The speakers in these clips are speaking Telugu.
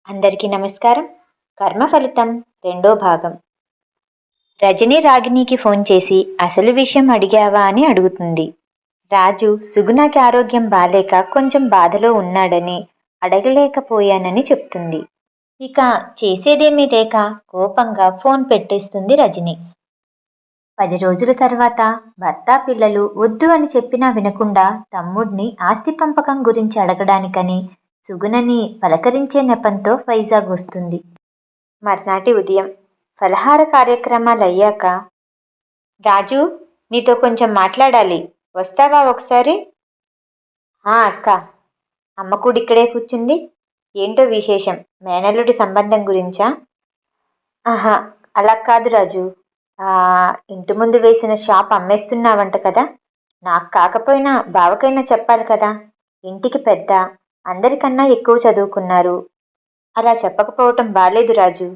అందరికీ నమస్కారం. కర్మ ఫలితం రెండో భాగం. రజని రాగిణికి ఫోన్ చేసి అసలు విషయం అడిగావా అని అడుగుతుంది. రాజు సుగుణకి ఆరోగ్యం బాలేక కొంచెం బాధలో ఉన్నాడని అడగలేకపోయానని చెప్తుంది. ఇక చేసేదేమీ లేక కోపంగా ఫోన్ పెట్టేస్తుంది రజని. 10 రోజుల తర్వాత భర్త పిల్లలు వద్దు అని చెప్పినా వినకుండా తమ్ముడిని ఆస్తి పంపకం గురించి అడగడానికని సుగుణని పలకరించే నెపంతో వైజాగ్ వస్తుంది. మర్నాటి ఉదయం ఫలహార కార్యక్రమాలయ్యాక, రాజు, నీతో కొంచెం మాట్లాడాలి, వస్తావా ఒకసారి? అక్క. అమ్మ కూడా ఇక్కడే కూర్చుంది. ఏంటో విశేషం? మేనల్లుడి సంబంధం గురించా? ఆహా, అలా కాదు రాజు. ఆ ఇంటి ముందు వేసిన షాప్ అమ్మేస్తున్నావంట కదా. నాకు కాకపోయినా బావకైనా చెప్పాలి కదా. ఇంటికి పెద్ద, అందరికన్నా ఎక్కువ చదువుకున్నారు. అలా చెప్పకపోవటం బాలేదు రాజు.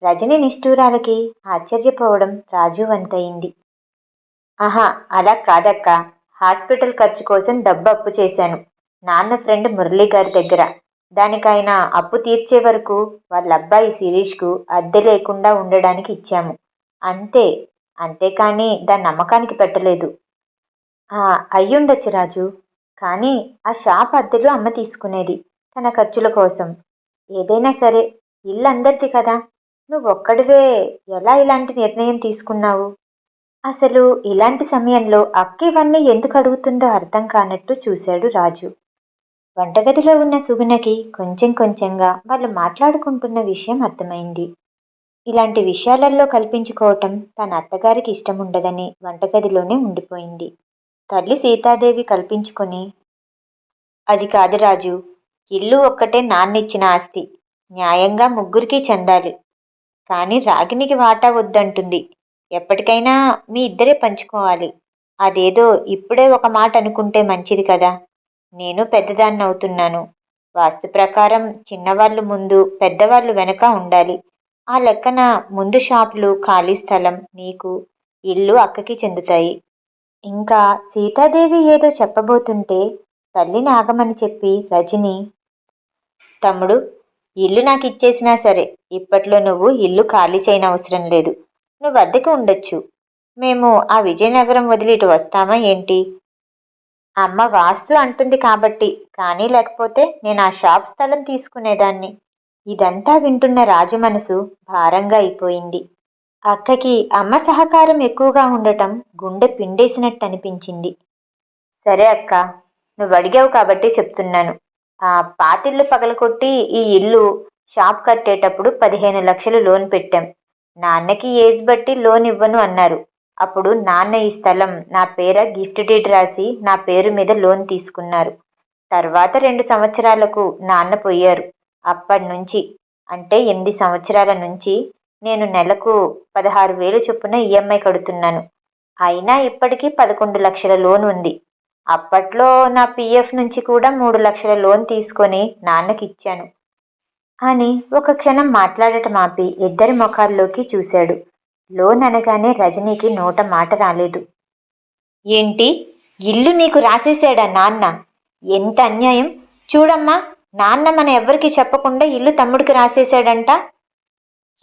రజని నిష్ఠూరాలకి ఆశ్చర్యపోవడం రాజు వంతయింది. ఆహా, అలా కాదక్క. హాస్పిటల్ ఖర్చు కోసం డబ్బు అప్పు చేశాను నాన్న ఫ్రెండ్ మురళీ గారి దగ్గర. దానికైనా అప్పు తీర్చే వరకు వాళ్ళ అబ్బాయి శిరీష్కు అద్దె లేకుండా ఉండడానికి ఇచ్చాము. అంతే. అంతేకాని దాన్ని నమ్మకానికి పెట్టలేదు. అయ్యుండొచ్చు రాజు. కానీ ఆ షాప్ అద్దెలు అమ్మ తీసుకునేది తన ఖర్చుల కోసం. ఏదైనా సరే, ఇల్లు అందరిది కదా. నువ్వొక్కడివే ఎలా ఇలాంటి నిర్ణయం తీసుకున్నావు? అసలు ఇలాంటి సమయంలో అక్క ఇవన్నీ ఎందుకు అడుగుతుందో అర్థం కానట్టు చూశాడు రాజు. వంటగదిలో ఉన్న సుగుణకి కొంచెం కొంచెంగా వాళ్ళు మాట్లాడుకుంటున్న విషయం అర్థమైంది. ఇలాంటి విషయాలలో కల్పించుకోవటం తన అత్తగారికి ఇష్టముండదని వంటగదిలోనే ఉండిపోయింది. తల్లి సీతాదేవి కల్పించుకొని, అది కాదు రాజు, ఇల్లు ఒక్కటే నాన్నిచ్చిన ఆస్తి. న్యాయంగా ముగ్గురికి చెందాలి. కానీ రాగినికి వాటా వద్దంటుంది. ఎప్పటికైనా మీ ఇద్దరే పంచుకోవాలి. అదేదో ఇప్పుడే ఒక మాట అనుకుంటే మంచిది కదా. నేను పెద్దదాన్ని అవుతున్నాను. వాస్తు ప్రకారం చిన్నవాళ్ళు ముందు, పెద్దవాళ్ళు వెనక ఉండాలి. ఆ లెక్కన ముందు షాపులు, ఖాళీ స్థలం నీకు, ఇల్లు అక్కకి చెందుతాయి. ఇంకా సీతాదేవి ఏదో చెప్పబోతుంటే తల్లిని ఆగమని చెప్పి రజని, తమ్ముడు, ఇల్లు నాకు ఇచ్చేసినా సరే ఇప్పట్లో నువ్వు ఇల్లు ఖాళీ చేయనవసరం లేదు. నువ్వు అద్దెకు ఉండొచ్చు. మేము ఆ విజయనగరం వదిలి ఇటు వస్తామా ఏంటి? అమ్మ వాస్తు అంటుంది కాబట్టి. కానీ లేకపోతే నేను ఆ షాప్ స్థలం తీసుకునేదాన్ని. ఇదంతా వింటున్న రాజు మనసు భారంగా అయిపోయింది. అక్కకి అమ్మ సహకారం ఎక్కువగా ఉండటం గుండె పిండేసినట్టు అనిపించింది. సరే అక్క, నువ్వు అడిగావు కాబట్టి చెప్తున్నాను. ఆ పాతిళ్ళు పగలకొట్టి ఈ ఇల్లు షాప్ కట్టేటప్పుడు 15 లక్షలు లోన్ పెట్టాం. నాన్నకి ఏజ్ బట్టి లోన్ ఇవ్వను అన్నారు. అప్పుడు నాన్న ఈ స్థలం నా పేర గిఫ్ట్ డీడ్ రాసి నా పేరు మీద లోన్ తీసుకున్నారు. తర్వాత 2 సంవత్సరాలకు నాన్న పోయారు. అప్పటి నుంచి, అంటే 8 సంవత్సరాల నుంచి నేను నెలకు 16,000 చొప్పున ఈఎంఐ కడుతున్నాను. అయినా ఇప్పటికీ 11 లక్షల లోన్ ఉంది. అప్పట్లో నా పిఎఫ్ నుంచి కూడా 3 లక్షల లోన్ తీసుకొని నాన్నకిచ్చాను అని ఒక క్షణం మాట్లాడటం ఆపి ఇద్దరి ముఖాల్లోకి చూశాడు. లోన్ అనగానే రజనీకి నోట మాట రాలేదు. ఏంటి, ఇల్లు నీకు రాసేశాడా నాన్న? ఎంత అన్యాయం! చూడమ్మా, నాన్న మన ఎవ్వరికి చెప్పకుండా ఇల్లు తమ్ముడికి రాసేశాడంట.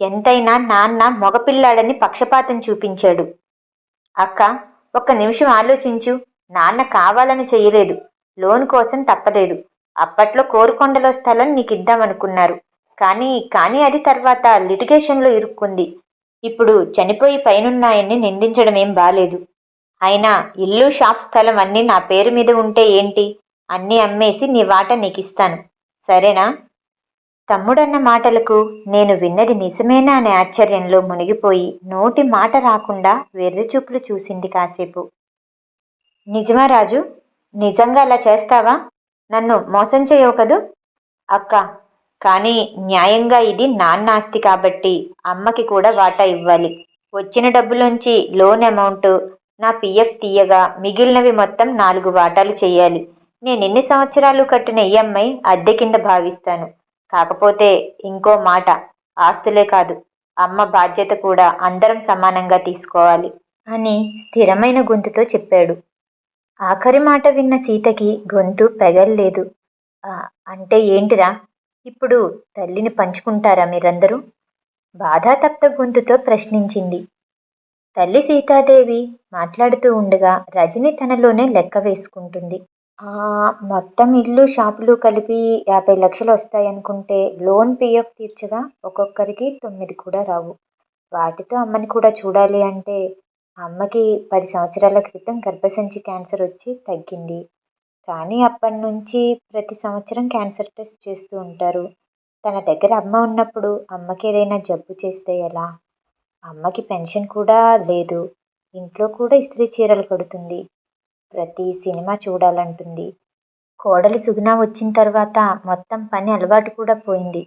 ఎంతైనా నాన్న మగపిల్లాడని పక్షపాతం చూపించాడు. అక్క, ఒక్క నిమిషం ఆలోచించు. నాన్న కావాలని చెయ్యలేదు. లోన్ కోసం తప్పలేదు. అప్పట్లో కోరుకొండలో స్థలం నీకు ఇద్దామనుకున్నారు. కానీ అది తర్వాత లిటిగేషన్లో ఇరుక్కుంది. ఇప్పుడు చనిపోయి పైనున్నాయన్ని నిందించడం ఏం బాలేదు. అయినా ఇల్లు, షాప్ స్థలం అన్నీ నా పేరు మీద ఉంటే ఏంటి? అన్నీ అమ్మేసి నీ వాటా నీకిస్తాను. సరేనా? తమ్ముడన్న మాటలకు నేను విన్నది నిజమేనా అనే ఆశ్చర్యంలో మునిగిపోయి నోటి మాట రాకుండా వెర్రిచూపులు చూసింది కాసేపు. నిజమా రాజు? నిజంగా అలా చేస్తావా? నన్ను మోసం చేయవు కదూ? అక్క, కానీ న్యాయంగా ఇది నాన్న ఆస్తి కాబట్టి అమ్మకి కూడా వాటా ఇవ్వాలి. వచ్చిన డబ్బులోంచి లోన్ అమౌంట్, నా పిఎఫ్ తీయగా మిగిలినవి మొత్తం 4 వాటాలు చెయ్యాలి. నేను ఎన్ని సంవత్సరాలు కట్టిన ఈఎంఐ అద్దె కింద భావిస్తాను. కాకపోతే ఇంకో మాట, ఆస్తులే కాదు, అమ్మ బాధ్యత కూడా అందరం సమానంగా తీసుకోవాలి అని స్థిరమైన గొంతుతో చెప్పాడు. ఆఖరి మాట విన్న సీతకి గొంతు పెగల్లేదు. అంటే ఏంటిరా? ఇప్పుడు తల్లిని పంచుకుంటారా మీరందరూ? బాధాతప్త గొంతుతో ప్రశ్నించింది. తల్లి సీతాదేవి మాట్లాడుతూ ఉండగా రజని తనలోనే లెక్క వేసుకుంటుంది. మొత్తం ఇల్లు షాపులు కలిపి 50 లక్షలు వస్తాయనుకుంటే లోన్ పిఎఫ్ తీర్చగా ఒక్కొక్కరికి 9 కూడా రావు. వాటితో అమ్మని కూడా చూడాలి అంటే అమ్మకి 10 సంవత్సరాల క్రితం గర్భసంచి క్యాన్సర్ వచ్చి తగ్గింది. కానీ అప్పటినుంచి ప్రతి సంవత్సరం క్యాన్సర్ టెస్ట్ చేస్తూ ఉంటారు. తన దగ్గర అమ్మ ఉన్నప్పుడు అమ్మకి ఏదైనా జబ్బు చేస్తే ఎలా? అమ్మకి పెన్షన్ కూడా లేదు. ఇంట్లో కూడా ఇస్త్రీ చీరలు కడుతుంది. ప్రతి సినిమా చూడాలంటుంది. కోడలి సుగుణ వచ్చిన తర్వాత మొత్తం పని అలవాటు కూడా పోయింది.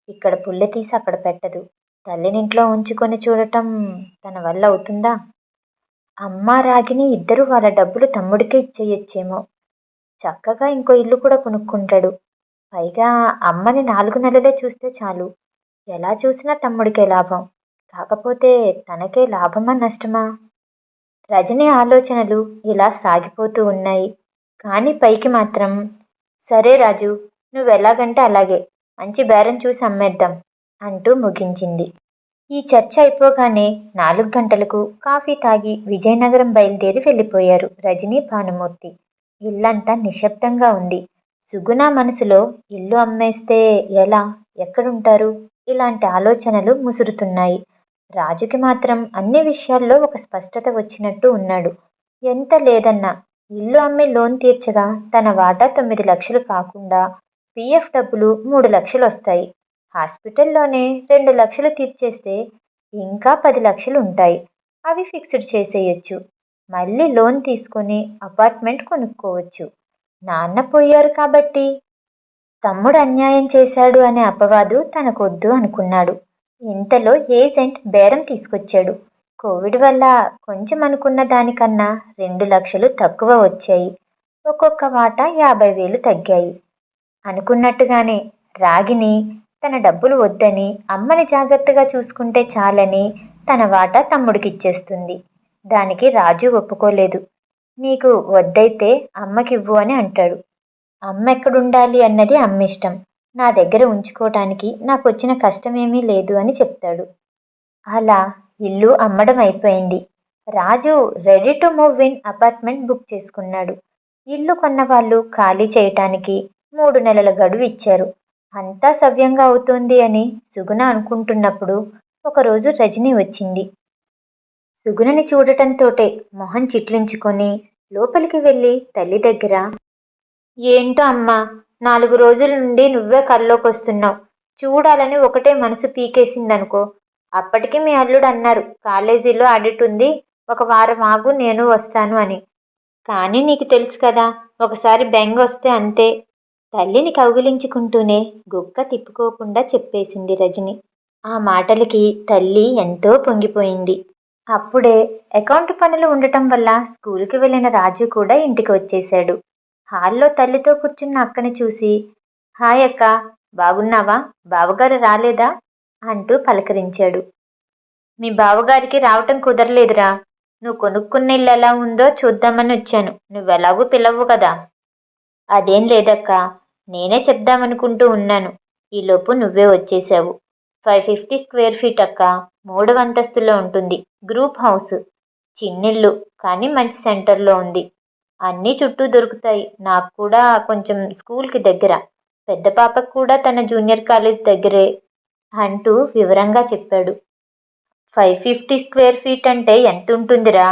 ఇక్కడ పుల్ల తీసి అక్కడ పెట్టదు. తల్లినింట్లో ఉంచుకొని చూడటం తన వల్ల అవుతుందా? అమ్మ రాగిని ఇద్దరు వాళ్ళ డబ్బులు తమ్ముడికే ఇచ్చేయొచ్చేమో. చక్కగా ఇంకో ఇల్లు కూడా కొనుక్కుంటాడు. పైగా అమ్మని 4 నెలలే చూస్తే చాలు. ఎలా చూసినా తమ్ముడికే లాభం. కాకపోతే తనకే లాభమా నష్టమా? రజని ఆలోచనలు ఇలా సాగిపోతూ ఉన్నాయి. కానీ పైకి మాత్రం సరే రాజు, నువ్వెలాగంటే అలాగే, మంచి బేరం చూసి అమ్మేద్దాం అంటూ ముగించింది. ఈ చర్చ అయిపోగానే 4 గంటలకు కాఫీ తాగి విజయనగరం బయలుదేరి వెళ్ళిపోయారు రజని, భానుమూర్తి. ఇల్లంతా నిశ్శబ్దంగా ఉంది. సుగుణ మనసులో ఇల్లు అమ్మేస్తే ఎలా, ఎక్కడుంటారు, ఇలాంటి ఆలోచనలు ముసురుతున్నాయి. రాజుకి మాత్రం అన్ని విషయాల్లో ఒక స్పష్టత వచ్చినట్టు ఉన్నాడు. ఎంత లేదన్నా ఇల్లు అమ్మి లోన్ తీర్చగా తన వాటా 9 లక్షలు కాకుండా పిఎఫ్ డబ్బులు 3 లక్షలు వస్తాయి. హాస్పిటల్లోనే 2 లక్షలు తీర్చేస్తే ఇంకా 10 లక్షలు ఉంటాయి. అవి ఫిక్స్డ్ చేసేయచ్చు. మళ్ళీ లోన్ తీసుకొని అపార్ట్మెంట్ కొనుక్కోవచ్చు. నాన్న పోయారు కాబట్టి తమ్ముడు అన్యాయం చేశాడు అనే అపవాదు తనకొద్దు అనుకున్నాడు. ఇంతలో ఏజెంట్ బేరం తీసుకొచ్చాడు. కోవిడ్ వల్ల కొంచెం అనుకున్న దానికన్నా 2 లక్షలు తక్కువ వచ్చాయి. ఒక్కొక్క వాటా 50,000 తగ్గాయి. అనుకున్నట్టుగానే రాగిని తన డబ్బులు వద్దని, అమ్మని జాగ్రత్తగా చూసుకుంటే చాలని తన వాటా తమ్ముడికిచ్చేస్తుంది. దానికి రాజు ఒప్పుకోలేదు. నీకు వద్దైతే అమ్మకివ్వు అని అంటాడు. అమ్మ ఎక్కడుండాలి అన్నది అమ్మిష్టం. నా దగ్గర ఉంచుకోవటానికి నాకొచ్చిన కష్టమేమీ లేదు అని చెప్తాడు. అలా ఇల్లు అమ్మడం అయిపోయింది. Raju ready to move in apartment book చేసుకున్నాడు. ఇల్లు కొన్నవాళ్ళు ఖాళీ చేయటానికి 3 నెలల గడువు ఇచ్చారు. అంతా సవ్యంగా అవుతోంది అని సుగుణ అనుకుంటున్నప్పుడు ఒకరోజు రజని వచ్చింది. సుగుణని చూడటంతోటే మొహం చిట్లించుకొని లోపలికి వెళ్ళి తల్లి దగ్గర, ఏంటో అమ్మా, 4 రోజుల నుండి నువ్వే కల్లోకొస్తున్నావు. చూడాలని ఒకటే మనసు పీకేసిందనుకో. అప్పటికి మీ అల్లుడు అన్నారు కాలేజీలో ఆడిట్ ఉంది, 1 వారం ఆగు నేను వస్తాను అని. కానీ నీకు తెలుసు కదా, ఒకసారి బెంగ వస్తే అంతే. తల్లిని కౌగిలించుకుంటూనే గుక్క తిప్పుకోకుండా చెప్పేసింది రజని. ఆ మాటలకి తల్లి ఎంతో పొంగిపోయింది. అప్పుడే అకౌంట్ పనులు ఉండటం వల్ల స్కూలుకి వెళ్ళిన రాజు కూడా ఇంటికి వచ్చేశాడు. హాల్లో తల్లితో కూర్చున్న అక్కని చూసి, హాయ్ అక్క, బాగున్నావా, బావగారు రాలేదా అంటూ పలకరించాడు. మీ బావగారికి రావటం కుదరలేదురా. నువ్వు కొనుక్కున్న ఇల్లు ఎలా ఉందో చూద్దామని వచ్చాను. నువ్వెలాగూ పిలవ్వు కదా. అదేం లేదక్కా, నేనే చెప్దామనుకుంటూ ఉన్నాను. ఈలోపు నువ్వే వచ్చేశావు. 550 స్క్వేర్ ఫీట్ అక్క, 3వ అంతస్తులో ఉంటుంది. Group house. చిన్నిల్లు, కానీ మంచి సెంటర్లో ఉంది. అన్నీ చుట్టూ దొరుకుతాయి. నాకు కూడా కొంచెం స్కూల్కి దగ్గర. పెద్ద పాపకు కూడా తన జూనియర్ కాలేజ్ దగ్గరే అంటూ వివరంగా చెప్పాడు. 550 స్క్వేర్ ఫీట్ అంటే ఎంత ఉంటుందిరా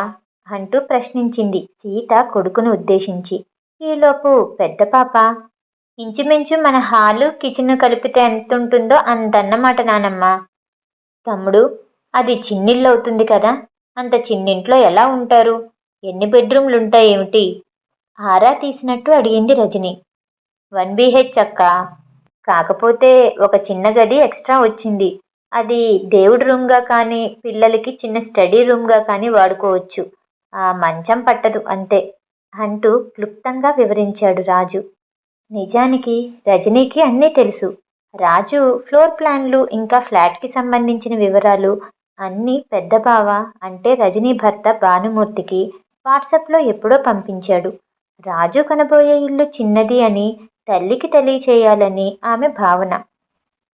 అంటూ ప్రశ్నించింది సీత కొడుకును ఉద్దేశించి. ఈలోపు పెద్ద పాప, ఇంచుమించు మన హాలు కిచెన్ కలిపితే ఎంత ఉంటుందో అంతన్నమాట నానమ్మ. తమ్ముడు, అది చిన్నిల్లు అవుతుంది కదా, అంత చిన్నింట్లో ఎలా ఉంటారు? ఎన్ని బెడ్రూమ్లుంటాయేమిటి? ఆరా తీసినట్టు అడిగింది రజని. 1 BH అక్క. కాకపోతే ఒక చిన్న గది ఎక్స్ట్రా వచ్చింది. అది దేవుడి రూమ్గా కానీ పిల్లలకి చిన్న స్టడీ రూమ్గా కానీ వాడుకోవచ్చు. ఆ మంచం పట్టదు అంతే అంటూ క్లుప్తంగా వివరించాడు రాజు. నిజానికి రజనీకి అన్నీ తెలుసు. రాజు ఫ్లోర్ ప్లాన్లు ఇంకా ఫ్లాట్కి సంబంధించిన వివరాలు అన్నీ పెద్ద బావ అంటే రజనీ భర్త భానుమూర్తికి వాట్సాప్లో ఎప్పుడో పంపించాడు. రాజు కనబోయే ఇల్లు చిన్నది అని తల్లికి తెలియచేయాలని ఆమె భావన.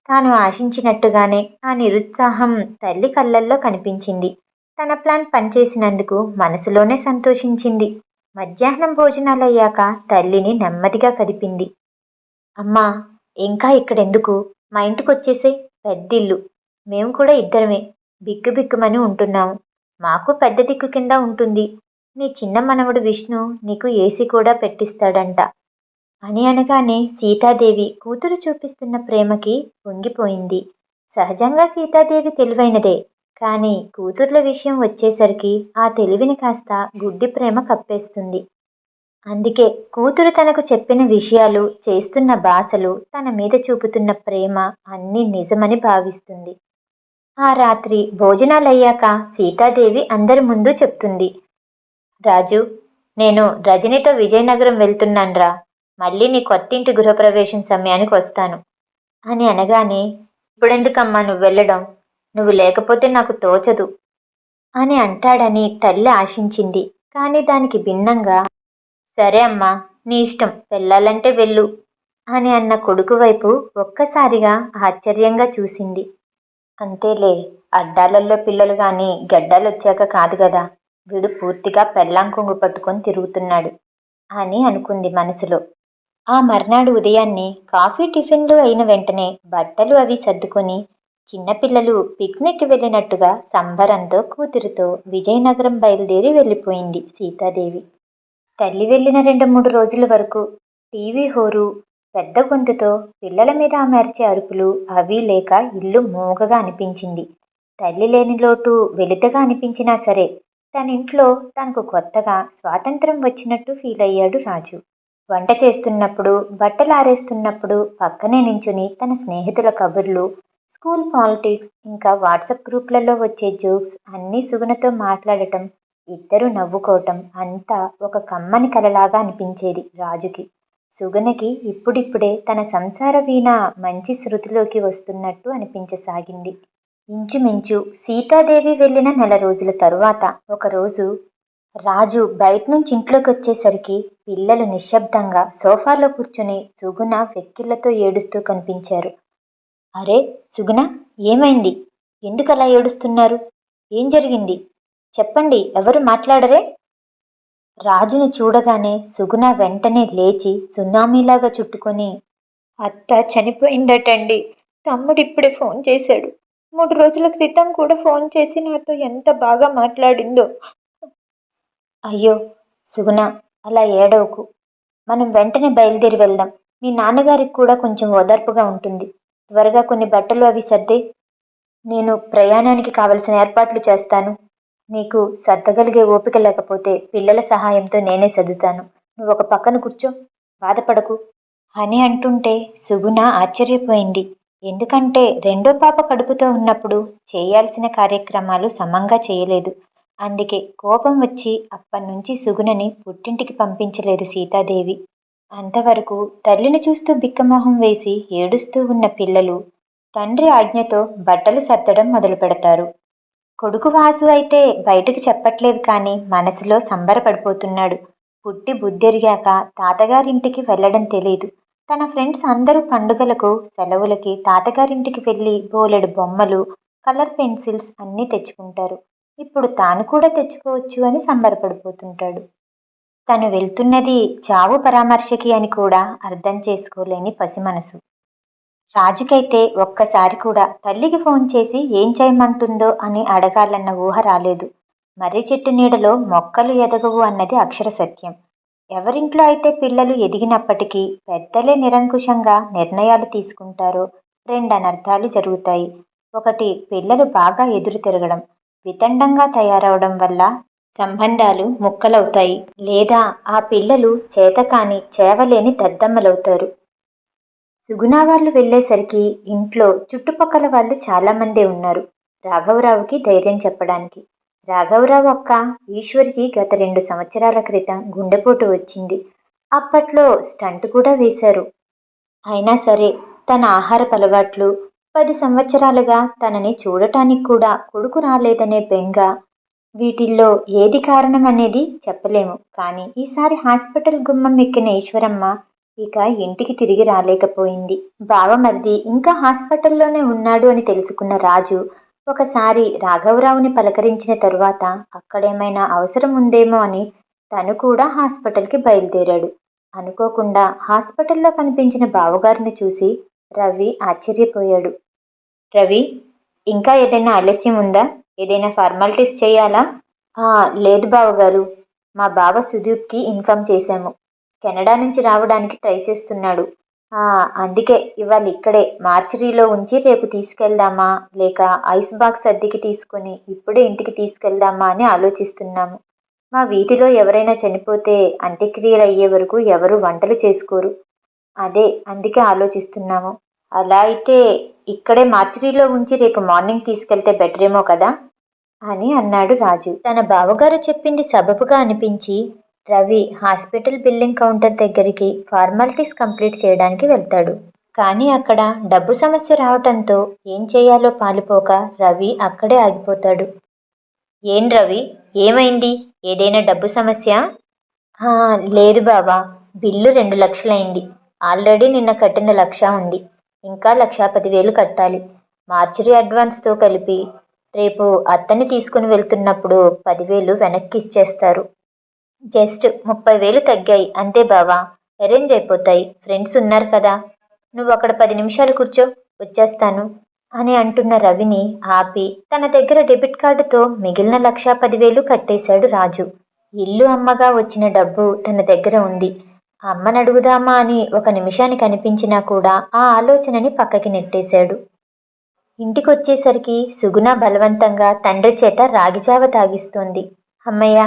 తాను ఆశించినట్టుగానే ఆ నిరుత్సాహం తల్లి కళ్ళల్లో కనిపించింది. తన ప్లాన్ పనిచేసినందుకు మనసులోనే సంతోషించింది. మధ్యాహ్నం భోజనాలయ్యాక తల్లిని నెమ్మదిగా కదిపింది. అమ్మా, ఇంకా ఇక్కడెందుకు? మా ఇంటికొచ్చేసేయ్. పెద్దిల్లు. మేము కూడా ఇద్దరమే. బిక్కుబిక్కుమని ఉంటున్నాము. మాకు పెద్ద దిక్కు కింద ఉంటుంది. నీ చిన్న మనవడు విష్ణు నీకు ఏసీ కూడా పెట్టిస్తాడంట అని అనగానే సీతాదేవి కూతురు చూపిస్తున్న ప్రేమకి పొంగిపోయింది. సహజంగా సీతాదేవి తెలివైనదే. కానీ కూతుర్ల విషయం వచ్చేసరికి ఆ తెలివిని కాస్త గుడ్డి ప్రేమ కప్పేస్తుంది. అందుకే కూతురు తనకు చెప్పిన విషయాలు, చేస్తున్న భాషలు, తన మీద చూపుతున్న ప్రేమ అన్నీ నిజమని భావిస్తుంది. ఆ రాత్రి భోజనాలయ్యాక సీతాదేవి అందరి ముందు చెప్తుంది. రాజు, నేను రజనితో విజయనగరం వెళ్తున్నాన్రా. మళ్ళీ నీ కొత్తింటి గృహప్రవేశం సమయానికి వస్తాను అని అనగానే, ఇప్పుడెందుకమ్మా నువ్వు వెళ్ళడం? నువ్వు లేకపోతే నాకు తోచదు అని అంటాడని తల్లి ఆశించింది. కానీ దానికి భిన్నంగా, సరే అమ్మా, నీ ఇష్టం, వెళ్ళాలంటే వెళ్ళు అని అన్న కొడుకు వైపు ఒక్కసారిగా ఆశ్చర్యంగా చూసింది. అంతేలే, అడ్డాలల్లో పిల్లలు గాని గడ్డాలొచ్చాక కాదు గదా. వీడు పూర్తిగా పెళ్ళాం కొంగు పట్టుకొని తిరుగుతున్నాడు అని అనుకుంది మనసులో. ఆ మర్నాడు ఉదయాన్నే కాఫీ టిఫిన్లు అయిన వెంటనే బట్టలు అవి సర్దుకొని చిన్నపిల్లలు పిక్నిక్ వెళ్ళినట్టుగా సంబరంతో కూతురితో విజయనగరం బయలుదేరి వెళ్ళిపోయింది సీతాదేవి. తల్లి వెళ్ళిన 2-3 రోజుల వరకు టీవీ హోరు, పెద్ద గొంతుతో పిల్లల మీద ఆమె అరిచే అరుపులు అవి లేక ఇల్లు మూగగా అనిపించింది. తల్లి లేని లోటు వెలితగా అనిపించినా సరే తన ఇంట్లో తనకు కొత్తగా స్వాతంత్రం వచ్చినట్టు ఫీల్ అయ్యాడు రాజు. వంట చేస్తున్నప్పుడు, బట్టలు ఆరేస్తున్నప్పుడు పక్కనే నించుని తన స్నేహితుల కబుర్లు, స్కూల్ పాలిటిక్స్, ఇంకా వాట్సాప్ గ్రూప్లలో వచ్చే జోక్స్ అన్నీ సుగుణతో మాట్లాడటం, ఇద్దరు నవ్వుకోవటం అంతా ఒక కమ్మని కలలాగా అనిపించేది రాజుకి. సుగుణకి ఇప్పుడిప్పుడే తన సంసార వీణ మంచి శృతిలోకి వస్తున్నట్టు అనిపించసాగింది. ఇంచుమించు సీతాదేవి వెళ్ళిన 1 నెల రోజుల తరువాత ఒకరోజు రాజు బయటనుంచి ఇంట్లోకి వచ్చేసరికి పిల్లలు నిశ్శబ్దంగా సోఫాలో కూర్చుని సుగుణ వెక్కిళ్లతో ఏడుస్తూ కనిపించారు. అరే సుగుణ, ఏమైంది? ఎందుకలా ఏడుస్తున్నారు? ఏం జరిగింది? చెప్పండి, ఎవరు మాట్లాడరే? రాజుని చూడగానే సుగుణ వెంటనే లేచి సునామీలాగా చుట్టుకొని, అత్త చనిపోయిందటండి. తమ్ముడిప్పుడే ఫోన్ చేశాడు. 3 రోజుల క్రితం కూడా ఫోన్ చేసి నాతో ఎంత బాగా మాట్లాడిందో. అయ్యో సుగుణ, అలా ఏడవకు. మనం వెంటనే బయలుదేరి వెళ్దాం. మీ నాన్నగారికి కూడా కొంచెం ఓదార్పుగా ఉంటుంది. త్వరగా కొన్ని బట్టలు అవి సర్దే. నేను ప్రయాణానికి కావలసిన ఏర్పాట్లు చేస్తాను. నీకు సర్దగలిగే ఓపిక లేకపోతే పిల్లల సహాయంతో నేనే సర్దుతాను. నువ్వు ఒక పక్కన కూర్చో, బాధపడకు అని అంటుంటే సుగుణ ఆశ్చర్యపోయింది. ఎందుకంటే రెండో పాప కడుపుతో ఉన్నప్పుడు చేయాల్సిన కార్యక్రమాలు సమంగా చేయలేదు. అందుకే కోపం వచ్చి అప్పటినుంచి సుగుణని పుట్టింటికి పంపించలేదు సీతాదేవి. అంతవరకు తల్లిని చూస్తూ బిక్కమొహం వేసి ఏడుస్తూ ఉన్న పిల్లలు తండ్రి ఆజ్ఞతో బట్టలు సర్దడం మొదలు పెడతారు. కొడుకు వాసు అయితే బయటకు చెప్పట్లేదు కానీ మనసులో సంబరపడిపోతున్నాడు. పుట్టి బుద్ధెరిగాక తాతగారింటికి వెళ్ళడం తెలీదు. తన ఫ్రెండ్స్ అందరూ పండుగలకు, సెలవులకి తాతగారింటికి వెళ్ళి బోలెడు బొమ్మలు, కలర్ పెన్సిల్స్ అన్నీ తెచ్చుకుంటారు. ఇప్పుడు తాను కూడా తెచ్చుకోవచ్చు అని సంబరపడిపోతుంటాడు. తను వెళ్తున్నది చావు పరామర్శకి అని కూడా అర్థం చేసుకోలేని పసిమనసు. రాజుకైతే ఒక్కసారి కూడా తల్లికి ఫోన్ చేసి ఏం చేయమంటుందో అని అడగాలన్న ఊహ రాలేదు. మర్రి చెట్టు నీడలో మొక్కలు ఎదగవు అన్నది అక్షర సత్యం. ఎవరింట్లో అయితే పిల్లలు ఎదిగినప్పటికీ పెద్దలే నిరంకుశంగా నిర్ణయాలు తీసుకుంటారో 2 అనర్థాలు జరుగుతాయి. ఒకటి, పిల్లలు బాగా ఎదురు తిరగడం, వితండంగా తయారవడం వల్ల సంబంధాలు ముక్కలవుతాయి. లేదా ఆ పిల్లలు చేతకాని చేవలేని దద్దమ్మలవుతారు. సుగుణ వాళ్ళు వెళ్ళేసరికి ఇంట్లో చుట్టుపక్కల వాళ్ళు చాలామందే ఉన్నారు రాఘవరావుకి ధైర్యం చెప్పడానికి. రాఘవరావు అక్క ఈశ్వరికి గత 2 సంవత్సరాల క్రితం గుండెపోటు వచ్చింది. అప్పట్లో స్టంట్ కూడా వేశారు. అయినా సరే తన ఆహారపు అలవాట్లు, 10 సంవత్సరాలుగా తనని చూడటానికి కూడా కొడుకు రాలేదనే బెంగ, వీటిల్లో ఏది కారణం అనేది చెప్పలేము. కానీ ఈసారి హాస్పిటల్ గుమ్మం ఎక్కిన ఈశ్వరమ్మ ఇక ఇంటికి తిరిగి రాలేకపోయింది. బావమరిది ఇంకా హాస్పిటల్లోనే ఉన్నాడు అని తెలుసుకున్న రాజు ఒకసారి రాఘవరావుని పలకరించిన తరువాత అక్కడేమైనా అవసరం ఉందేమో అని తను కూడా హాస్పిటల్కి బయలుదేరాడు. అనుకోకుండా హాస్పిటల్లో కనిపించిన బావగారిని చూసి రవి ఆశ్చర్యపోయాడు. రవి, ఇంకా ఏదైనా ఆలస్యం ఉందా? ఏదైనా ఫార్మాలిటీస్ చేయాలా? లేదు బావగారు. మా బావ సుదీప్కి ఇన్ఫామ్ చేశాము. కెనడా నుంచి రావడానికి ట్రై చేస్తున్నాడు. అందుకే ఇవాళ ఇక్కడే మార్చరీలో ఉంచి రేపు తీసుకెళ్దామా లేక ఐస్ బాక్స్ అద్దెకి తీసుకొని ఇప్పుడే ఇంటికి తీసుకెళ్దామా అని ఆలోచిస్తున్నాము. మా వీధిలో ఎవరైనా చనిపోతే అంత్యక్రియలు అయ్యే వరకు ఎవరు వంటలు చేసుకోరు. అందుకే ఆలోచిస్తున్నాము. అలా అయితే ఇక్కడే మార్చరీలో ఉంచి రేపు మార్నింగ్ తీసుకెళ్తే బెటరేమో కదా అని అన్నాడు రాజు. తన బావగారు చెప్పింది సబబుగా అనిపించి రవి హాస్పిటల్ బిల్లింగ్ కౌంటర్ దగ్గరికి ఫార్మాలిటీస్ కంప్లీట్ చేయడానికి వెళ్తాడు. కానీ అక్కడ డబ్బు సమస్య రావటంతో ఏం చేయాలో పాలుపోక రవి అక్కడే ఆగిపోతాడు. ఏం రవి, ఏమైంది? ఏదైనా డబ్బు సమస్య? లేదు బావా, బిల్లు 2 లక్షలైంది. ఆల్రెడీ నిన్న కట్టిన 1,00,000 ఉంది. ఇంకా 1,10,000 కట్టాలి. మార్చరీ అడ్వాన్స్తో కలిపి రేపు అత్తని తీసుకుని వెళ్తున్నప్పుడు 10,000 వెనక్కి ఇచ్చేస్తారు. జస్ట్ 30,000 తగ్గాయి అంతే బావా, అరేంజ్ అయిపోతాయి. ఫ్రెండ్స్ ఉన్నారు కదా. నువ్వు అక్కడ 10 నిమిషాలు కూర్చో, వచ్చేస్తాను అని అంటున్న రవిని ఆపి తన దగ్గర డెబిట్ కార్డుతో మిగిలిన 1,10,000 కట్టేశాడు రాజు. ఇల్లు అమ్మగా వచ్చిన డబ్బు తన దగ్గర ఉంది. అమ్మని అడుగుదామా అని ఒక నిమిషానికి అనిపించినా కూడా ఆ ఆలోచనని పక్కకి నెట్టేశాడు. ఇంటికొచ్చేసరికి సుగుణ బలవంతంగా తండ్రి చేత రాగిజావ తాగిస్తోంది. అమ్మయ్య,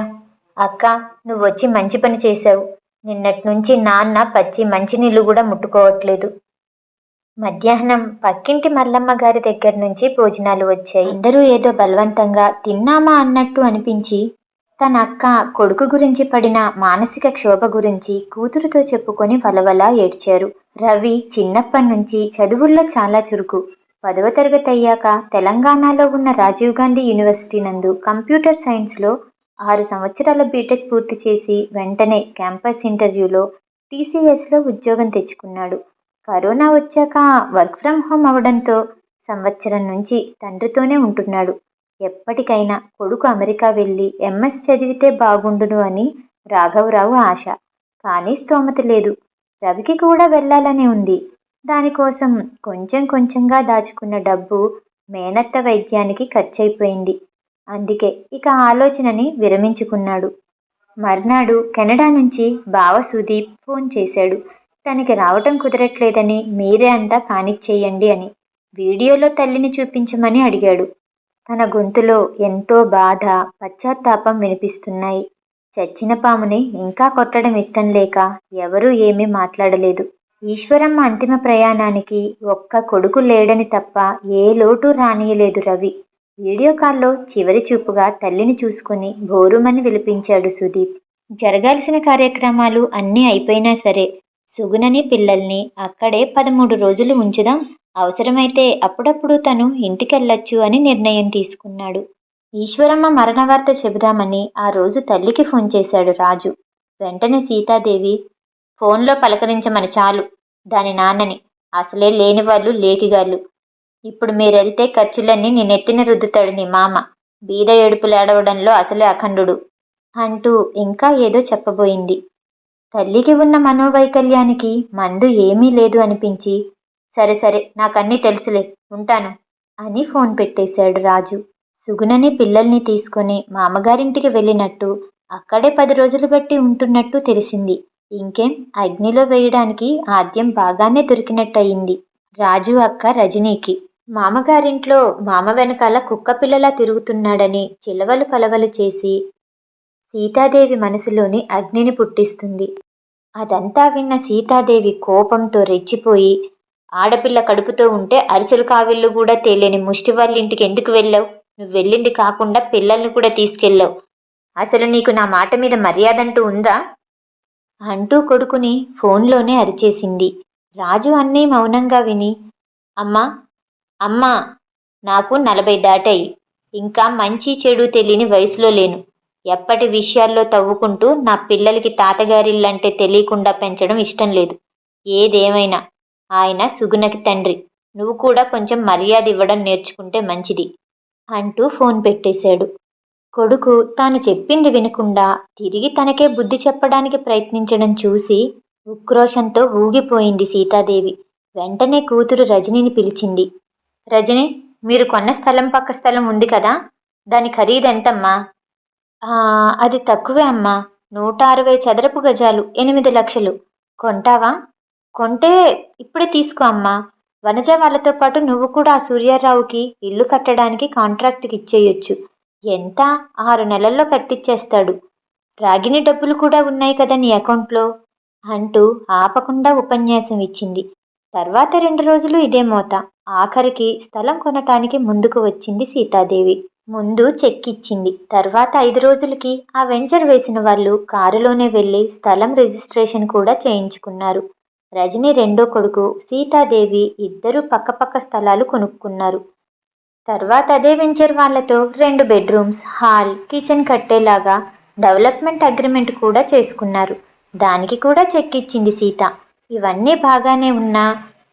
అక్క, నువ్వొచ్చి మంచి పని చేశావు. నిన్నటి నుంచి నాన్న పచ్చి మంచినీళ్ళు కూడా ముట్టుకోవట్లేదు. మధ్యాహ్నం పక్కింటి మల్లమ్మ గారి దగ్గర నుంచి భోజనాలు వచ్చాయి. అందరూ ఏదో బలవంతంగా తిన్నామా అన్నట్టు అనిపించి తన అక్క కొడుకు గురించి పడిన మానసిక క్షోభ గురించి కూతురుతో చెప్పుకొని వలవలా ఏడ్చారు. రవి చిన్నప్పటి నుంచి చదువుల్లో చాలా చురుకు. 10వ తరగతి అయ్యాక తెలంగాణలో ఉన్న రాజీవ్ గాంధీ యూనివర్సిటీ నందు కంప్యూటర్ సైన్స్లో 6 సంవత్సరాల బీటెక్ పూర్తి చేసి వెంటనే క్యాంపస్ ఇంటర్వ్యూలో టీసీఎస్లో ఉద్యోగం తెచ్చుకున్నాడు. కరోనా వచ్చాక వర్క్ ఫ్రమ్ హోమ్ అవడంతో సంవత్సరం నుంచి తండ్రితోనే ఉంటున్నాడు. ఎప్పటికైనా కొడుకు అమెరికా వెళ్ళి ఎంఎస్ చదివితే బాగుండును అని రాఘవరావు ఆశ. కానీ స్తోమత లేదు. రవికి కూడా వెళ్ళాలని ఉంది. దానికోసం కొంచెం కొంచెంగా దాచుకున్న డబ్బు మేనత్త వైద్యానికి ఖర్చయిపోయింది. అందుకే ఇక ఆలోచనని విరమించుకున్నాడు. మర్నాడు కెనడా నుంచి బావ సుదీప్ ఫోన్ చేశాడు. తనకి రావటం కుదరట్లేదని మీరే అంతా కానిచ్చేయండి అని. వీడియోలో తల్లిని చూపించమని అడిగాడు. తన గొంతులో ఎంతో బాధ, పశ్చాత్తాపం వినిపిస్తున్నాయి. చచ్చిన పాముని ఇంకా కొట్టడం ఇష్టం లేక ఎవరూ ఏమీ మాట్లాడలేదు. ఈశ్వరమ్మ అంతిమ ప్రయాణానికి ఒక్క కొడుకు లేడని తప్ప ఏ లోటు రానియలేదు రవి. వీడియో కాల్లో చివరి చూపుగా తల్లిని చూసుకుని బోరుమని విలిపించాడు సుదీప్. జరగాల్సిన కార్యక్రమాలు అన్నీ అయిపోయినా సరే సుగుణని పిల్లల్ని అక్కడే 13 రోజులు ఉంచుదాం, అవసరమైతే అప్పుడప్పుడు తను ఇంటికెళ్ళొచ్చు అని నిర్ణయం తీసుకున్నాడు. ఈశ్వరమ్మ మరణవార్త చెబుదామని ఆ రోజు తల్లికి ఫోన్ చేశాడు రాజు. వెంటనే సీతాదేవి, ఫోన్లో పలకరించమని చాలు దాని నాన్నని, అసలే లేనివాళ్ళు లేకిగాళ్ళు. ఇప్పుడు మీరెళ్తే ఖర్చులన్నీ నేనెత్తిన రుద్దుతాడు నీ మామ, బీద ఏడుపులు ఏడవడంలో అసలే అఖండుడు అంటూ ఇంకా ఏదో చెప్పబోయింది. తల్లికి ఉన్న మనోవైకల్యానికి మందు ఏమీ లేదు అనిపించి సరే సరే నాకన్నీ తెలుసులే, ఉంటాను అని ఫోన్ పెట్టేశాడు రాజు. సుగుణని పిల్లల్ని తీసుకొని మామగారింటికి వెళ్ళినట్టు అక్కడే 10 రోజులు బట్టి ఉంటున్నట్టు తెలిసింది. ఇంకేం, అగ్నిలో వేయడానికి ఆద్యం బాగానే దొరికినట్టయింది రాజు అక్క రజనీకి. మామగారింట్లో మామ వెనకాల కుక్కపిల్లలా తిరుగుతున్నాడని చిలవలు పలవలు చేసి సీతాదేవి మనసులోని అగ్నిని పుట్టిస్తుంది. అదంతా విన్న సీతాదేవి కోపంతో రెచ్చిపోయి, ఆడపిల్ల కడుపుతో ఉంటే అరిసెలు కావిళ్ళు కూడా తేలేని ముష్టి వాళ్ళ ఇంటికి ఎందుకు వెళ్ళావు? నువ్వు వెళ్ళింది కాకుండా పిల్లల్ని కూడా తీసుకెళ్ళావు. అసలు నీకు నా మాట మీద మర్యాదంటూ ఉందా అంటూ కొడుకుని ఫోన్లోనే అరిచేసింది. రాజు అన్నీ మౌనంగా విని, అమ్మా అమ్మా, నాకు 40 దాటాయి. ఇంకా మంచి చెడు తెలియని వయసులో లేను. ఎప్పటి విషయాల్లో తవ్వుకుంటూ నా పిల్లలకి తాతగారిల్లంటే తెలియకుండా పెంచడం ఇష్టం లేదు. ఏదేమైనా ఆయన సుగుణకి తండ్రి. నువ్వు కూడా కొంచెం మర్యాద ఇవ్వడం నేర్చుకుంటే మంచిది అంటూ ఫోన్ పెట్టేశాడు. కొడుకు తాను చెప్పింది వినకుండా తిరిగి తనకే బుద్ధి చెప్పడానికి ప్రయత్నించడం చూసి ఉక్రోషంతో ఊగిపోయింది సీతాదేవి. వెంటనే కూతురు రజనిని పిలిచింది. రజని, మీరు కొన్న స్థలం పక్క స్థలం ఉంది కదా, దాని ఖరీదెంతమ్మా? అది తక్కువే అమ్మా. 160 చదరపు గజాలు, 8 లక్షలు. కొంటావా? కొంటే ఇప్పుడే తీసుకో అమ్మా. వనజ వాళ్ళతో పాటు నువ్వు కూడా ఆ సూర్యారావుకి ఇల్లు కట్టడానికి కాంట్రాక్ట్కి ఇచ్చేయొచ్చు. ఎంత? 6 నెలల్లో కట్టిచ్చేస్తాడు. రాగిణి డబ్బులు కూడా ఉన్నాయి కదా నీ అకౌంట్లో అంటూ ఆపకుండా ఉపన్యాసం ఇచ్చింది. తర్వాత 2 రోజులు ఇదే మోత. ఆఖరికి స్థలం కొనటానికి ముందుకు వచ్చింది సీతాదేవి. ముందు చెక్ ఇచ్చింది. తర్వాత 5 రోజులకి ఆ వెంచర్ వేసిన వాళ్ళు కారులోనే వెళ్ళి స్థలం రిజిస్ట్రేషన్ కూడా చేయించుకున్నారు. రజని రెండో కొడుకు, సీతాదేవి ఇద్దరూ పక్కపక్క స్థలాలు కొనుక్కున్నారు. తర్వాత అదే వెంచర్ వాళ్లతో 2 బెడ్రూమ్స్, హాల్, కిచెన్ కట్టేలాగా డెవలప్మెంట్ అగ్రిమెంట్ కూడా చేసుకున్నారు. దానికి కూడా చెక్ ఇచ్చింది సీత. ఇవన్నీ బాగానే ఉన్నా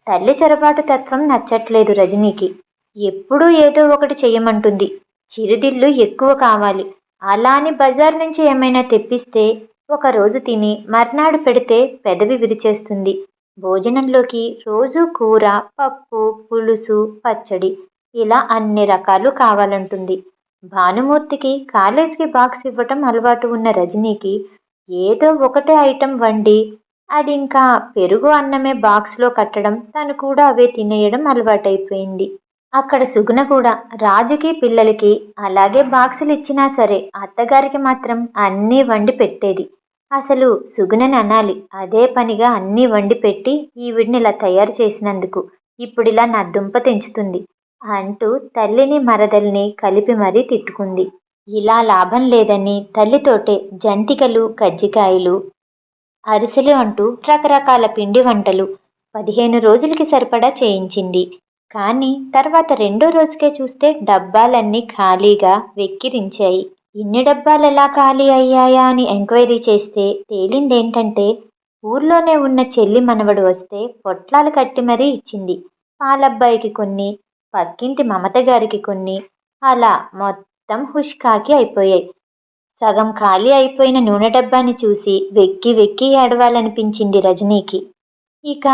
తల్లి చొరబాటు తత్వం నచ్చట్లేదు రజనీకి. ఎప్పుడూ ఏదో ఒకటి చెయ్యమంటుంది. చిరుదిళ్ళు ఎక్కువ కావాలి. అలా అని బజార్ నుంచి ఏమైనా తెప్పిస్తే ఒకరోజు తిని మర్నాడు పెడితే పెదవి విరిచేస్తుంది. భోజనంలోకి రోజూ కూర, పప్పు, పులుసు, పచ్చడి ఇలా అన్ని రకాలు కావాలంటుంది. భానుమూర్తికి కాలేజీకి బాక్స్ ఇవ్వటం అలవాటు ఉన్న రజనీకి ఏదో ఒకటే ఐటెం వండి అది ఇంకా పెరుగు అన్నమే బాక్స్లో కట్టడం, తను కూడా అవే తినేయడం అలవాటైపోయింది. అక్కడ సుగుణ కూడా రాజుకి పిల్లలకి అలాగే బాక్సులు ఇచ్చినా సరే అత్తగారికి మాత్రం అన్నీ వండి పెట్టేది. అసలు సుగుణని అనాలి, అదే పనిగా అన్నీ వండి పెట్టి ఈవిడ్ని ఇలా తయారు చేసినందుకు ఇప్పుడిలా నా దుంప తెంచుతుంది అంటూ తల్లిని మరదల్ని కలిపి మరీ తిట్టుకుంది. ఇలా లాభం లేదని తల్లితోటే జంతికలు, కజ్జికాయలు, అరిసెలు అంటూ రకరకాల పిండి వంటలు 15 రోజులకి సరిపడా చేయించింది. కానీ తర్వాత 2వ రోజుకే చూస్తే డబ్బాలన్నీ ఖాళీగా వెక్కిరించాయి. ఇన్ని డబ్బాలెలా ఖాళీ అయ్యాయా అని ఎంక్వైరీ చేస్తే తేలిందేంటంటే ఊర్లోనే ఉన్న చెల్లి మనవడు వస్తే పొట్లాలు కట్టి మరీ ఇచ్చింది. పాలబ్బాయికి కొన్ని, పక్కింటి మమత గారికి కొన్ని, అలా మొత్తం హుష్కాకి అయిపోయాయి. సగం ఖాళీ అయిపోయిన నూనె డబ్బాని చూసి వెక్కి వెక్కి ఏడవాలనిపించింది రజనీకి. ఇక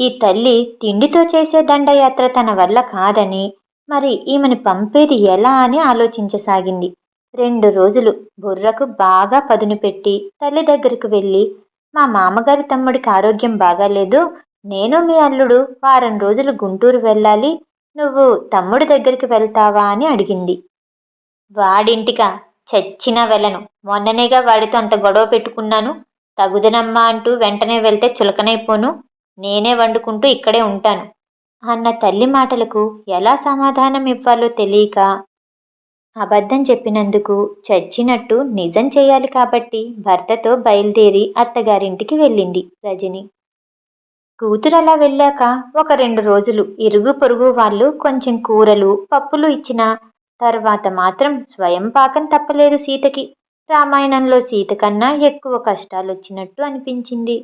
ఈ తల్లి తిండితో చేసే దండయాత్ర తన వల్ల కాదని మరి ఈమెను పంపేది ఎలా అని ఆలోచించసాగింది. 2 రోజులు బుర్రకు బాగా పదును పెట్టి తల్లి దగ్గరకు వెళ్ళి, మా మామగారి తమ్ముడికి ఆరోగ్యం బాగాలేదు, నేను మీ అల్లుడు వారం రోజులు గుంటూరు వెళ్ళాలి, నువ్వు తమ్ముడి దగ్గరికి వెళ్తావా అని అడిగింది. వాడింటికా? చచ్చినా వెళ్ళను. మొన్ననేగా వాడితో అంత గొడవ పెట్టుకున్నాను. తగుదనమ్మా అంటూ వెంటనే వెళ్తే చులకనైపోను. నేనే వండుకుంటూ ఇక్కడే ఉంటాను అన్న తల్లి మాటలకు ఎలా సమాధానం ఇవ్వాలో తెలియక అబద్ధం చెప్పినందుకు చచ్చినట్టు నిజం చేయాలి కాబట్టి భర్తతో బయలుదేరి అత్తగారింటికి వెళ్ళింది రజని. కూతురు అలా వెళ్ళాక ఒక 2 రోజులు ఇరుగు పొరుగు వాళ్ళు కొంచెం కూరలు, పప్పులు ఇచ్చిన తర్వాత మాత్రం స్వయం పాకం తప్పలేదు సీతకి. రామాయణంలో సీత కన్నా ఎక్కువ కష్టాలొచ్చినట్టు అనిపించింది.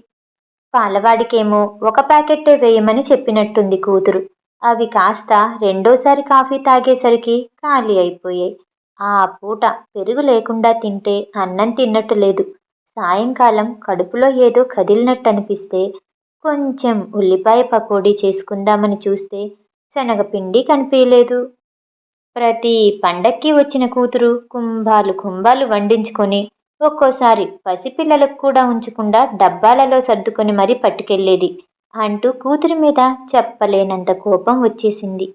పాలవాడికేమో ఒక ప్యాకెట్టే వేయమని చెప్పినట్టుంది కూతురు. అవి కాస్త రెండోసారి కాఫీ తాగేసరికి ఖాళీ అయిపోయాయి. ఆ పూట పెరుగు లేకుండా తింటే అన్నం తిన్నట్టు లేదు. సాయంకాలం కడుపులో ఏదో కదిలినట్టు అనిపిస్తే కొంచెం ఉల్లిపాయ పకోడీ చేసుకుందామని చూస్తే శనగపిండి కనిపించలేదు. ప్రతి పండక్కి వచ్చిన కూతురు కుంభాలు కుంభాలు వండించుకొని ఒక్కోసారి పసిపిల్లలకు కూడా ఉంచకుండా డబ్బాలలో సర్దుకొని మరీ పట్టుకెళ్లేది అంటూ కూతురి మీద చెప్పలేనంత కోపం వచ్చేసింది.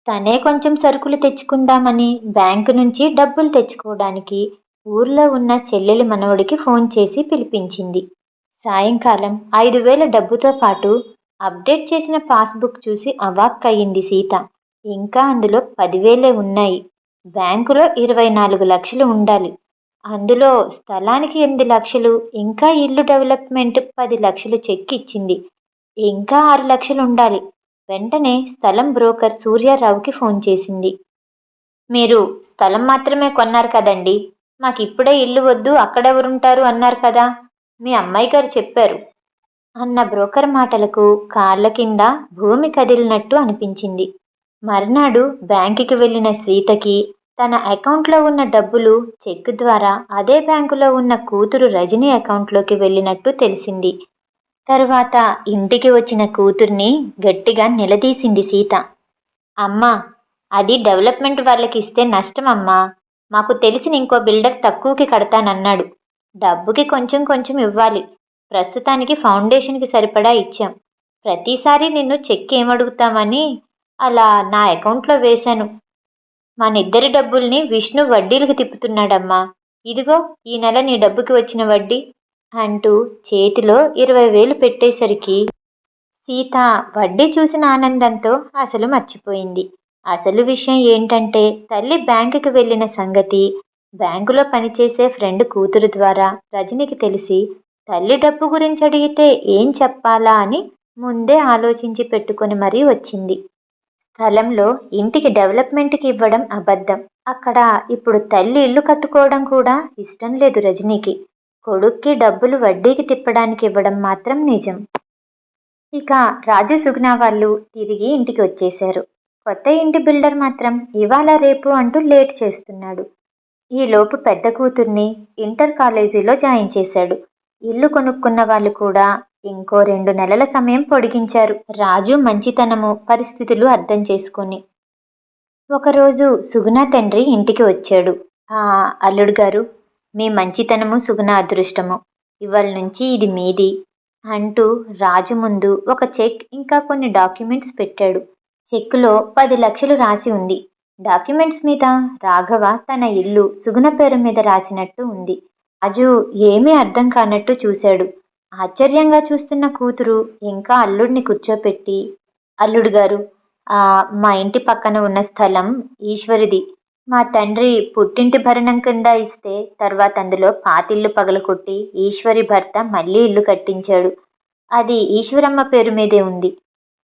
తనే కొంచెం సరుకులు తెచ్చుకుందామని బ్యాంకు నుంచి డబ్బులు తెచ్చుకోవడానికి ఊర్లో ఉన్న చెల్లెలి మనవడికి ఫోన్ చేసి పిలిపించింది. సాయంకాలం 5,000 డబ్బుతో పాటు అప్డేట్ చేసిన పాస్బుక్ చూసి అవాక్కయింది సీత. ఇంకా అందులో 10,000 ఉన్నాయి. బ్యాంకులో 24 లక్షలు ఉండాలి. అందులో స్థలానికి 8 లక్షలు, ఇంకా ఇల్లు డెవలప్మెంట్ 10 లక్షలు చెక్ ఇచ్చింది. ఇంకా 6 లక్షలు ఉండాలి. వెంటనే స్థలం బ్రోకర్ సూర్యారావుకి ఫోన్ చేసింది. మీరు స్థలం మాత్రమే కొన్నారు కదండి, మాకిప్పుడే ఇల్లు వద్దు, అక్కడెవరుంటారు అన్నారు కదా, మీ అమ్మాయి గారు చెప్పారు. అన్న బ్రోకర్ మాటలకు కాళ్ళ కింద భూమి కదిలినట్టు అనిపించింది. మర్నాడు బ్యాంకుకి వెళ్ళిన సీతకి తన అకౌంట్లో ఉన్న డబ్బులు చెక్ ద్వారా అదే బ్యాంకులో ఉన్న కూతురు రజని అకౌంట్లోకి వెళ్ళినట్టు తెలిసింది. తరువాత ఇంటికి వచ్చిన కూతుర్ని గట్టిగా నిలదీసింది సీత. అమ్మా, అది డెవలప్మెంట్ వాళ్ళకి ఇస్తే నష్టం అమ్మా. మాకు తెలిసిన ఇంకో బిల్డర్ తక్కువకి కడతానన్నాడు. డబ్బుకి కొంచెం కొంచెం ఇవ్వాలి. ప్రస్తుతానికి ఫౌండేషన్కి సరిపడా ఇచ్చాం. ప్రతిసారి నిన్ను చెక్ ఏమడుగుతామని అలా నా అకౌంట్లో వేశాను. మనిద్దరి డబ్బుల్ని విష్ణు వడ్డీలకు తిప్పుతున్నాడమ్మా. ఇదిగో ఈ నెల నీ డబ్బుకి వచ్చిన వడ్డీ అంటూ చేతిలో 20,000 పెట్టేసరికి సీత వడ్డీ చూసిన ఆనందంతో అసలు మర్చిపోయింది. అసలు విషయం ఏంటంటే తల్లి బ్యాంకుకి వెళ్ళిన సంగతి బ్యాంకులో పనిచేసే ఫ్రెండ్ కూతురు ద్వారా రజనికి తెలిసి తల్లి డబ్బు గురించి అడిగితే ఏం చెప్పాలా అని ముందే ఆలోచించి పెట్టుకొని మరీ వచ్చింది. స్థలంలో ఇంటికి డెవలప్మెంట్కి ఇవ్వడం అబద్ధం. అక్కడ ఇప్పుడు తల్లి ఇల్లు కట్టుకోవడం కూడా ఇష్టం లేదు రజనీకి. కొడుక్కి డబ్బులు వడ్డీకి తిప్పడానికి ఇవ్వడం మాత్రం నిజం. ఇక రాజు సుగుణ వాళ్ళు తిరిగి ఇంటికి వచ్చేశారు. కొత్త ఇంటి బిల్డర్ మాత్రం ఇవాళ రేపు అంటూ లేట్ చేస్తున్నాడు. ఈలోపు పెద్ద కూతుర్ని ఇంటర్ కాలేజీలో జాయిన్ చేశాడు. ఇల్లు కొనుక్కున్న వాళ్ళు కూడా ఇంకో 2 నెలల సమయం పొడిగించారు. రాజు మంచితనము పరిస్థితులు అర్థం చేసుకొని. ఒకరోజు సుగుణ తండ్రి ఇంటికి వచ్చాడు. అల్లుడు గారు, మీ మంచితనము సుగుణ అదృష్టము. ఇవాళ నుంచి ఇది మీది అంటూ రాజు ముందు ఒక చెక్ ఇంకా కొన్ని డాక్యుమెంట్స్ పెట్టాడు. చెక్కులో 10 లక్షలు రాసి ఉంది. డాక్యుమెంట్స్ మీద రాఘవ తన ఇల్లు సుగుణ పేరు మీద రాసినట్టు ఉంది. రాజు ఏమీ అర్థం కానట్టు చూశాడు. ఆశ్చర్యంగా చూస్తున్న కూతురు ఇంకా అల్లుడిని కూర్చోపెట్టి, అల్లుడు గారు, మా ఇంటి పక్కన ఉన్న స్థలం ఈశ్వరిది. మా తండ్రి పుట్టింటి భరణం కింద ఇస్తే తర్వాత అందులో పాతిల్లు పగలకొట్టి ఈశ్వరి భర్త మళ్ళీ ఇల్లు కట్టించాడు. అది ఈశ్వరమ్మ పేరు మీదే ఉంది.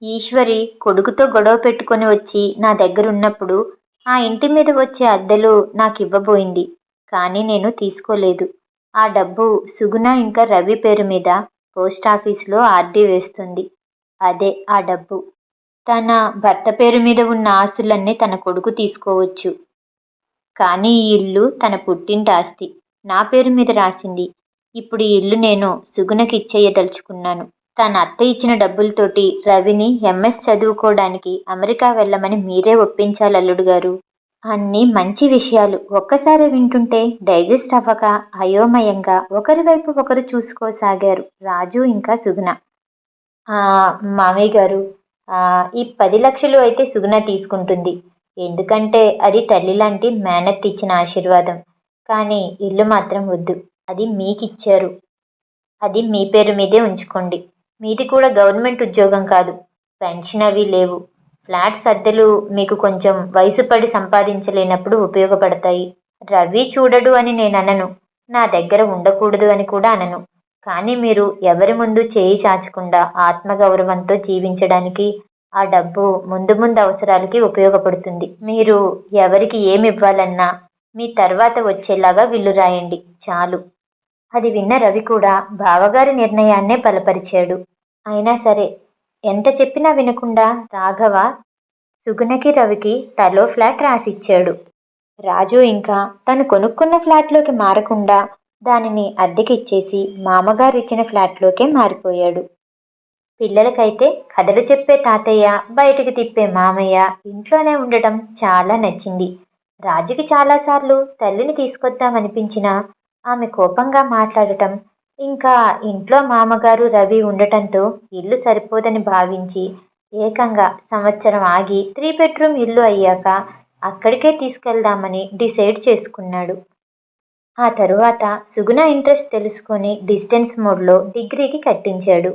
ఈశ్వరి కొడుకుతో గొడవ పెట్టుకొని వచ్చి నా దగ్గర ఉన్నప్పుడు ఆ ఇంటి మీద వచ్చే అద్దెలు నాకు ఇవ్వబోయింది. కానీ నేను తీసుకోలేదు. ఆ డబ్బు సుగుణ ఇంకా రవి పేరు మీద పోస్ట్ ఆఫీసులో ఆర్డీ వేస్తుంది. అదే ఆ డబ్బు. తన భర్త పేరు మీద ఉన్న ఆస్తులన్నీ తన కొడుకు తీసుకోవచ్చు. కానీ ఈ ఇల్లు తన పుట్టింటి ఆస్తి నా పేరు మీద రాసింది. ఇప్పుడు ఈ ఇల్లు నేను సుగుణకి ఇచ్చేయదలుచుకున్నాను. తన అత్త ఇచ్చిన డబ్బులతోటి రవిని ఎంఎస్ చదువుకోవడానికి అమెరికా వెళ్ళమని మీరే ఒప్పించాలి అల్లుడు గారు. అన్నీ మంచి విషయాలు ఒక్కసారి వింటుంటే డైజెస్ట్ అవ్వక అయోమయంగా ఒకరి వైపు ఒకరు చూసుకోసాగారు రాజు ఇంకా సుగుణ. మామయ్య గారు, ఈ 10 లక్షలు అయితే సుగుణ తీసుకుంటుంది. ఎందుకంటే అది తల్లి లాంటి మేనత్ ఇచ్చిన ఆశీర్వాదం. కానీ ఇల్లు మాత్రం వద్దు. అది మీకిచ్చారు. అది మీ పేరు మీదే ఉంచుకోండి. మీది కూడా గవర్నమెంట్ ఉద్యోగం కాదు. పెన్షన్ అవి లేవు. ఫ్లాట్స్ అద్దెలు మీకు కొంచెం వయసు పడి సంపాదించలేనప్పుడు ఉపయోగపడతాయి. రవి చూడడు అని నేను అనను. నా దగ్గర ఉండకూడదు అని కూడా అనను. కానీ మీరు ఎవరి ముందు చేయి చాచకుండా ఆత్మగౌరవంతో జీవించడానికి ఆ డబ్బు ముందు ముందు అవసరాలకి ఉపయోగపడుతుంది. మీరు ఎవరికి ఏమి ఇవ్వాలన్నా మీ తర్వాత వచ్చేలాగా విల్లు రాయండి చాలు. అది విన్న రవి కూడా బావగారి నిర్ణయాన్నే బలపరిచాడు. అయినా సరే ఎంత చెప్పినా వినకుండా రాఘవ సుగుణకి రవికి తలో ఫ్లాట్ రాసిచ్చాడు. రాజు ఇంకా తను కొనుక్కున్న ఫ్లాట్లోకి మారకుండా దానిని అద్దెకిచ్చేసి మామగారిచ్చిన ఫ్లాట్లోకే మారిపోయాడు. పిల్లలకైతే కథలు చెప్పే తాతయ్య, బయటికి తిప్పే మామయ్య ఇంట్లోనే ఉండటం చాలా నచ్చింది. రాజుకి చాలాసార్లు తల్లిని తీసుకొద్దామనిపించినా ఆమె కోపంగా మాట్లాడటం, ఇంకా ఇంట్లో మామగారు రవి ఉండటంతో ఇల్లు సరిపోదని భావించి ఏకంగా సంవత్సరం ఆగి 3 బెడ్రూమ్ ఇల్లు అయ్యాక అక్కడికే తీసుకెళ్దామని డిసైడ్ చేసుకున్నాడు. ఆ తరువాత సుగుణ ఇంట్రెస్ట్ తెలుసుకొని డిస్టెన్స్ మోడ్లో డిగ్రీకి కట్టించాడు.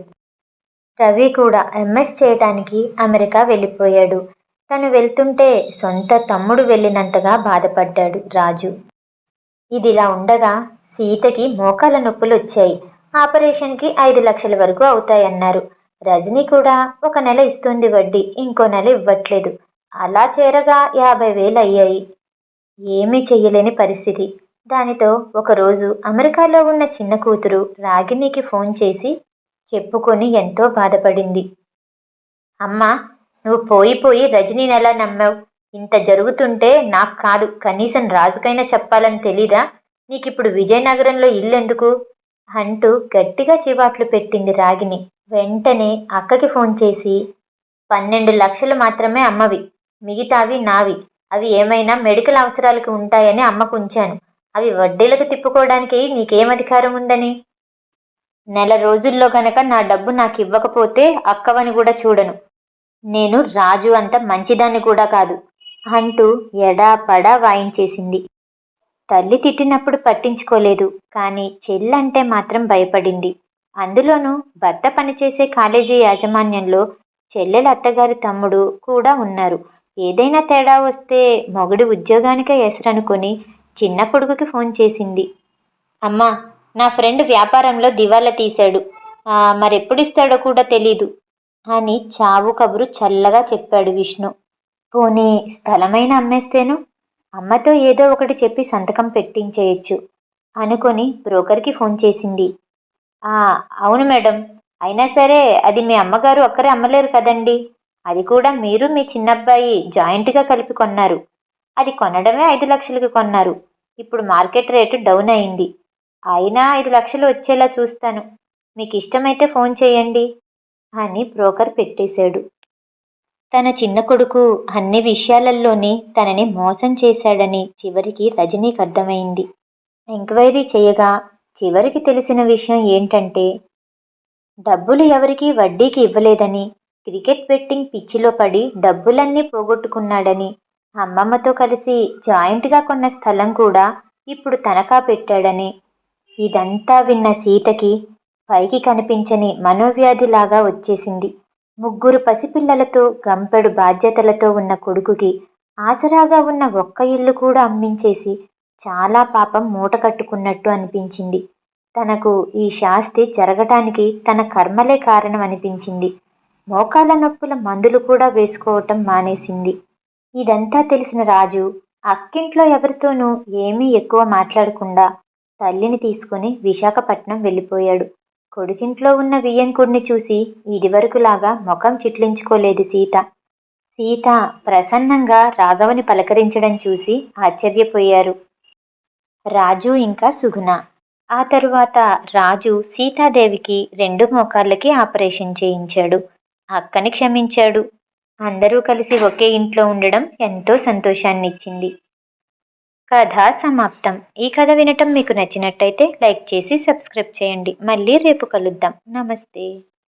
రవి కూడా ఎంఎస్ చేయటానికి అమెరికా వెళ్ళిపోయాడు. తను వెళ్తుంటే సొంత తమ్ముడు వెళ్ళినంతగా బాధపడ్డాడు రాజు. ఇదిలా ఉండగా సీతకి మోకాల నొప్పులు వచ్చాయి. ఆపరేషన్కి 5 లక్షల వరకు అవుతాయన్నారు. రజని కూడా ఒక నెల ఇస్తుంది వడ్డీ, ఇంకో నెల ఇవ్వట్లేదు. అలా చేరగా 50,000 అయ్యాయి. ఏమీ చెయ్యలేని పరిస్థితి. దానితో ఒకరోజు అమెరికాలో ఉన్న చిన్న కూతురు రాగిణికి ఫోన్ చేసి, చెప్పుకొని ఎంతో బాధపడింది. అమ్మా, నువ్వు పోయి రజనీని ఎలా నమ్మావు? ఇంత జరుగుతుంటే నాకు కాదు, కనీసం రాజుకైనా చెప్పాలని తెలీదా? నీకిప్పుడు విజయనగరంలో ఇల్లెందుకు? అంటూ గట్టిగా చివాట్లు పెట్టింది రాగిని. వెంటనే అక్కకి ఫోన్ చేసి 12 లక్షలు మాత్రమే అమ్మవి, మిగతావి నావి. అవి ఏమైనా మెడికల్ అవసరాలకు ఉంటాయని అమ్మకు ఉంచాను. అవి వడ్డీలకు తిప్పుకోవడానికి నీకేం అధికారం ఉందని? నెల రోజుల్లో గనక నా డబ్బు నాకు ఇవ్వకపోతే అక్కవని కూడా చూడను. నేను రాజు అంత మంచిదాన్ని కూడా కాదు అంటూ ఎడాపడా వాయించేసింది. తల్లి తిట్టినప్పుడు పట్టించుకోలేదు, కానీ చెల్లంటే మాత్రం భయపడింది. అందులోనూ భర్త పనిచేసే కాలేజీ యాజమాన్యంలో చెల్లెల అత్తగారి తమ్ముడు కూడా ఉన్నారు. ఏదైనా తేడా వస్తే మొగుడి ఉద్యోగానికే ఎసరనుకొని చిన్న కొడుకుకి ఫోన్ చేసింది. అమ్మా, నా ఫ్రెండ్ వ్యాపారంలో దివాలా తీశాడు. మరెప్పుడిస్తాడో కూడా తెలీదు అని చావు కబురు చల్లగా చెప్పాడు విష్ణు. పోనీ స్థలమైన అమ్మేస్తేను? అమ్మతో ఏదో ఒకటి చెప్పి సంతకం పెట్టించేయచ్చు అనుకొని బ్రోకర్కి ఫోన్ చేసింది. అవును మేడం, అయినా సరే అది మీ అమ్మగారు ఒక్కరే అమ్మలేరు కదండి. అది కూడా మీరు మీ చిన్నబ్బాయి జాయింట్గా కలిపి కొన్నారు. అది కొనడమే 5 లక్షలకి కొన్నారు. ఇప్పుడు మార్కెట్ రేటు డౌన్ అయింది. అయినా 5 లక్షలు వచ్చేలా చూస్తాను. మీకు ఇష్టమైతే ఫోన్ చేయండి అని బ్రోకర్ పెట్టేశాడు. తన చిన్న కొడుకు అన్ని విషయాలలోనే తనని మోసం చేశాడని చివరికి రజనీకి అర్థమైంది. ఎంక్వైరీ చేయగా చివరికి తెలిసిన విషయం ఏంటంటే, డబ్బులు ఎవరికీ వడ్డీకి ఇవ్వలేదని, క్రికెట్ బెట్టింగ్ పిచ్చిలో పడి డబ్బులన్నీ పోగొట్టుకున్నాడని, అమ్మమ్మతో కలిసి జాయింట్గా కొన్న స్థలం కూడా ఇప్పుడు తనఖా పెట్టాడని. ఇదంతా విన్న సీతకి పైకి కనిపించని మనోవ్యాధిలాగా వచ్చేసింది. 3 పసిపిల్లలతో గంపెడు బాధ్యతలతో ఉన్న కొడుకుకి ఆసరాగా ఉన్న ఒక్క ఇల్లు కూడా అమ్మించేసి చాలా పాపం మూట కట్టుకున్నట్టు అనిపించింది. తనకు ఈ శాస్తి జరగటానికి తన కర్మలే కారణం అనిపించింది. మోకాళ్ళ నొప్పుల మందులు కూడా వేసుకోవటం మానేసింది. ఇదంతా తెలిసిన రాజు అక్కింట్లో ఎవరితోనూ ఏమీ ఎక్కువ మాట్లాడకుండా తల్లిని తీసుకుని విశాఖపట్నం వెళ్ళిపోయాడు. కొడుకింట్లో ఉన్న వియ్యంకుడిని చూసి ఇదివరకులాగా ముఖం చిట్లించుకోలేదు సీత. సీత ప్రసన్నంగా రాఘవని పలకరించడం చూసి ఆశ్చర్యపోయారు రాజు ఇంకా సుగుణ. ఆ తరువాత రాజు సీతాదేవికి 2 మోకాళ్ళకి ఆపరేషన్ చేయించాడు. అక్కని క్షమించాడు. అందరూ కలిసి ఒకే ఇంట్లో ఉండడం ఎంతో సంతోషాన్నిచ్చింది. కథ సమాప్తం. ఈ కథ వినటం మీకు నచ్చినట్టయితే లైక్ చేసి సబ్స్క్రైబ్ చేయండి. మళ్ళీ రేపు కలుద్దాం. నమస్తే.